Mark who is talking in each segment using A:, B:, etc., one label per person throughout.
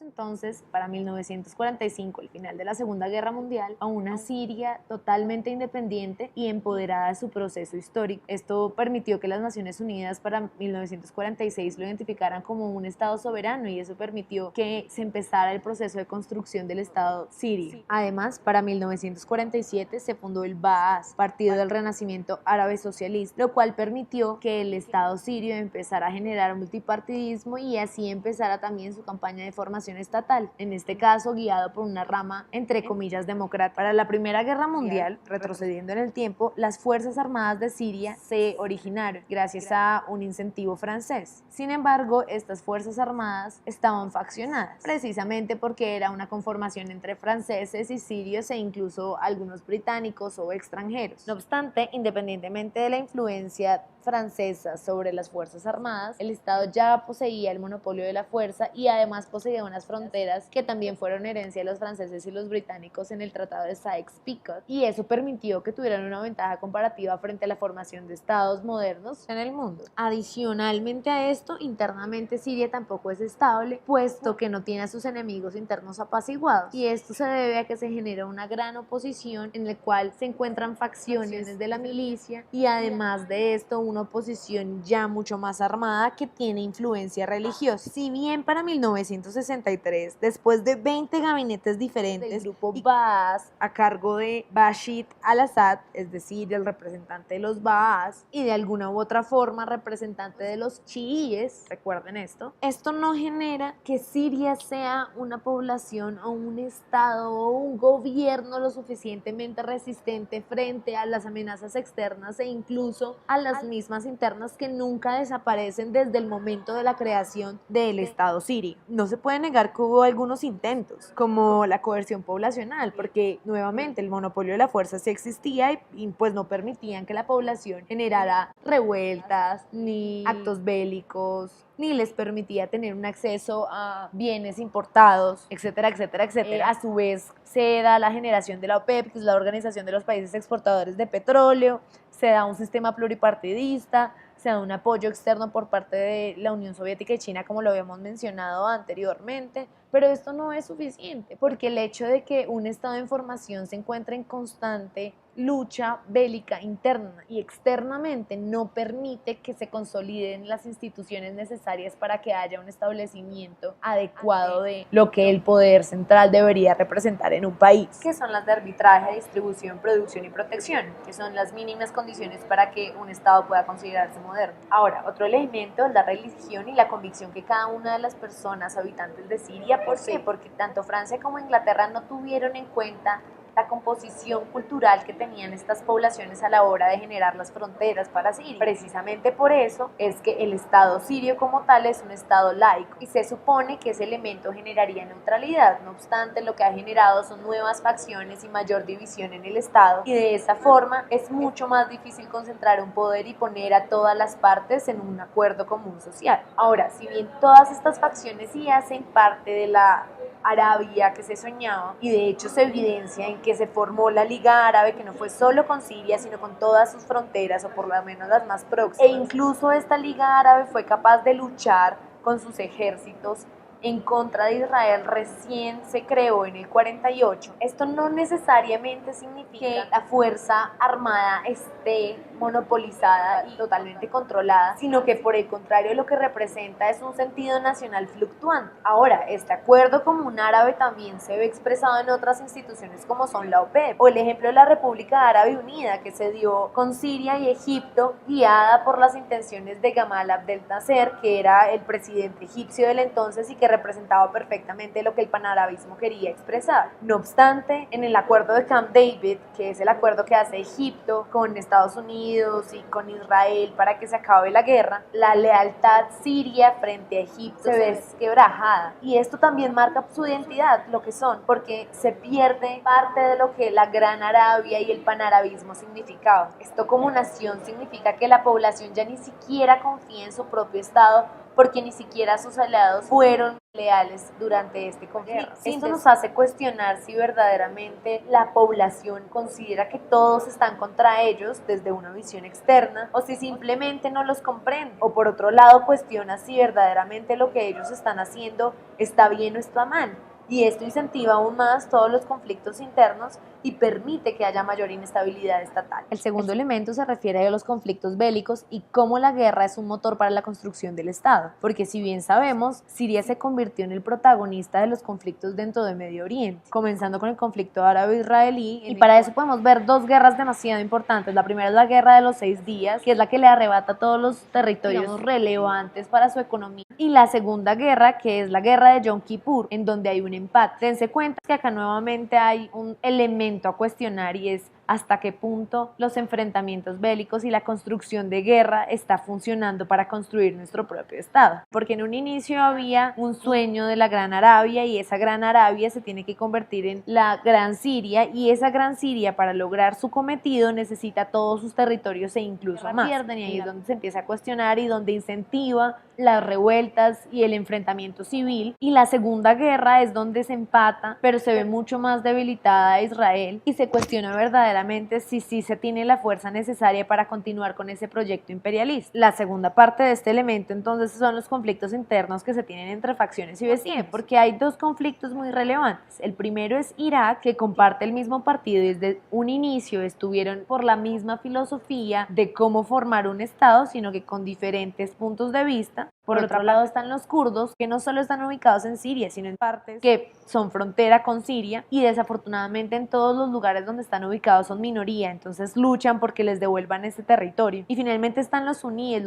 A: entonces, para 1945, el final de la Segunda Guerra Mundial, a una Siria totalmente independiente y empoderada de su proceso histórico. Esto permitió que las Naciones Unidas para 1946 lo identificaran como un Estado soberano y eso permitió que se empezara el proceso de construcción del Estado sirio. Además, para 1947 se fundó el Baas, Partido del Renacimiento Árabe Socialista, lo cual permitió que el Estado sirio empezara a generar multipartidismo y así empezara también su campaña de formación estatal, en este caso guiado por una rama entre comillas democrática. Para la Primera Guerra Mundial, retrocediendo en el tiempo, las Fuerzas Armadas de Siria se originaron gracias a un incentivo francés. Sin embargo, estas Fuerzas Armadas estaban faccionadas, precisamente porque era una conformación entre franceses y sirios e incluso algunos británicos o extranjeros. No obstante, independientemente de la influencia francesa sobre las Fuerzas Armadas, el Estado ya poseía el monopolio de la fuerza y además poseía unas fronteras que también fueron herencia de los franceses y los británicos en el Tratado de Sykes-Picot, y eso permitió que tuvieran una ventaja comparativa frente a la formación de estados modernos en el mundo. Adicionalmente a esto, internamente Siria tampoco es estable, puesto que no tiene a sus enemigos internos apaciguados, y esto se debe a que se genera una gran oposición en la cual se encuentran facciones de la milicia y además de esto una oposición ya mucho más armada que tiene influencia religiosa. Si bien para 1963, después de 20 gabinetes diferentes del grupo Baas a cargo de Bashir al-Assad, es decir, el representante de los Baas y de alguna u otra forma representante de los chiíes, recuerden esto no genera que Siria sea una población o un estado o un gobierno lo suficientemente resistente frente a las amenazas externas e incluso a las mismas internas que nunca desaparecen desde el momento de la creación del Estado sirio. No se puede negar que hubo algunos intentos, como la coerción poblacional, porque nuevamente el monopolio de la fuerza sí existía y pues no permitían que la población generara revueltas ni actos bélicos, ni les permitía tener un acceso a bienes importados, etcétera, etcétera, etcétera. A su vez, se da la generación de la OPEP, que es la Organización de los Países Exportadores de Petróleo, se da un sistema pluripartidista, se da un apoyo externo por parte de la Unión Soviética y China, como lo habíamos mencionado anteriormente, pero esto no es suficiente, porque el hecho de que un estado en formación se encuentre en constante lucha bélica interna y externamente no permite que se consoliden las instituciones necesarias para que haya un establecimiento adecuado de lo que el poder central debería representar en un país, que son las de arbitraje, distribución, producción y protección, que son las mínimas condiciones para que un estado pueda considerarse moderno. Ahora, otro elemento es la religión y la convicción que cada una de las personas habitantes de Siria. ¿Por qué? Porque tanto Francia como Inglaterra no tuvieron en cuenta la composición cultural que tenían estas poblaciones a la hora de generar las fronteras para Siria. Precisamente por eso es que el Estado sirio como tal es un Estado laico y se supone que ese elemento generaría neutralidad. No obstante, lo que ha generado son nuevas facciones y mayor división en el Estado, y de esa forma es mucho más difícil concentrar un poder y poner a todas las partes en un acuerdo común social. Ahora, si bien todas estas facciones sí hacen parte de la Arabia que se soñaba, y de hecho se evidencia en que se formó la Liga Árabe, que no fue solo con Siria, sino con todas sus fronteras, o por lo menos las más próximas, e incluso esta Liga Árabe fue capaz de luchar con sus ejércitos en contra de Israel. Recién se creó en el 48. Esto no necesariamente significa que la fuerza armada esté monopolizada y totalmente controlada, sino que por el contrario lo que representa es un sentido nacional fluctuante. Ahora, este acuerdo común árabe también se ve expresado en otras instituciones como son la OPEP o el ejemplo de la República Árabe Unida, que se dio con Siria y Egipto, guiada por las intenciones de Gamal Abdel Nasser, que era el presidente egipcio del entonces y que representaba perfectamente lo que el panarabismo quería expresar. No obstante, en el acuerdo de Camp David, que es el acuerdo que hace Egipto con Estados Unidos y con Israel para que se acabe la guerra, la lealtad siria frente a Egipto se ve quebrajada, y esto también marca su identidad, lo que son, porque se pierde parte de lo que la Gran Arabia y el panarabismo significaban. Esto como nación significa que la población ya ni siquiera confía en su propio Estado porque ni siquiera sus aliados fueron leales durante este conflicto. Esto nos hace cuestionar si verdaderamente la población considera que todos están contra ellos desde una visión externa o si simplemente no los comprende, o por otro lado cuestiona si verdaderamente lo que ellos están haciendo está bien o está mal. Y esto incentiva aún más todos los conflictos internos y permite que haya mayor inestabilidad estatal. El segundo elemento se refiere a los conflictos bélicos y cómo la guerra es un motor para la construcción del Estado, porque si bien sabemos, Siria se convirtió en el protagonista de los conflictos dentro de Medio Oriente, comenzando con el conflicto árabe-israelí, y para eso podemos ver dos guerras demasiado importantes. La primera es la Guerra de los 6 días, que es la que le arrebata todos los territorios relevantes para su economía, y la segunda guerra, que es la Guerra de Yom Kippur, en donde hay un empate. Dense cuenta que acá nuevamente hay un elemento a cuestionar, y es hasta qué punto los enfrentamientos bélicos y la construcción de guerra está funcionando para construir nuestro propio Estado. Porque en un inicio había un sueño de la Gran Arabia, y esa Gran Arabia se tiene que convertir en la Gran Siria, y esa Gran Siria, para lograr su cometido, necesita todos sus territorios e incluso más. Pierden, y ahí es donde se empieza a cuestionar y donde incentiva las revueltas y el enfrentamiento civil. Y la segunda guerra es donde se empata, pero se ve mucho más debilitada Israel, y se cuestiona verdaderamente si sí se tiene la fuerza necesaria para continuar con ese proyecto imperialista. La segunda parte de este elemento entonces son los conflictos internos que se tienen entre facciones y vecinos, porque hay dos conflictos muy relevantes. El primero es Irak, que comparte el mismo partido y desde un inicio estuvieron por la misma filosofía de cómo formar un Estado, sino que con diferentes puntos de vista. Por otro lado están los kurdos, que no solo están ubicados en Siria, sino en partes que son frontera con Siria, y desafortunadamente en todos los lugares donde están ubicados son minoría, entonces luchan porque les devuelvan ese territorio. Y finalmente están los suníes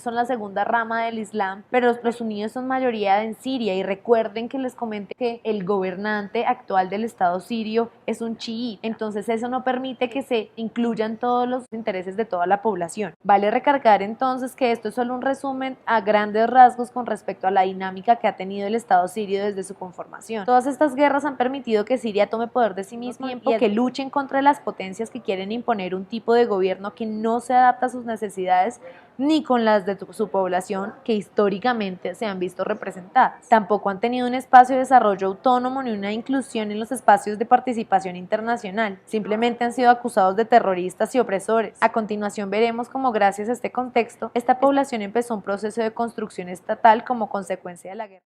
A: son la segunda rama del Islam, pero los suníes son mayoría en Siria, y recuerden que les comenté que el gobernante actual del Estado sirio es un chiita, entonces eso no permite que se incluyan todos los intereses de toda la población. Vale recargar entonces que esto es solo un resumen a grandes rasgos con respecto a la dinámica que ha tenido el Estado sirio desde su conformación. Todas estas guerras han permitido que Siria tome poder de sí misma y que luchen contra las potencias que quieren imponer un tipo de gobierno que no se adapta a sus necesidades ni con las de su población, que históricamente se han visto representadas. Tampoco han tenido un espacio de desarrollo autónomo ni una inclusión en los espacios de participación internacional. Simplemente han sido acusados de terroristas y opresores. A continuación veremos cómo, gracias a este contexto, esta población empezó un proceso de construcción estatal como consecuencia de la guerra.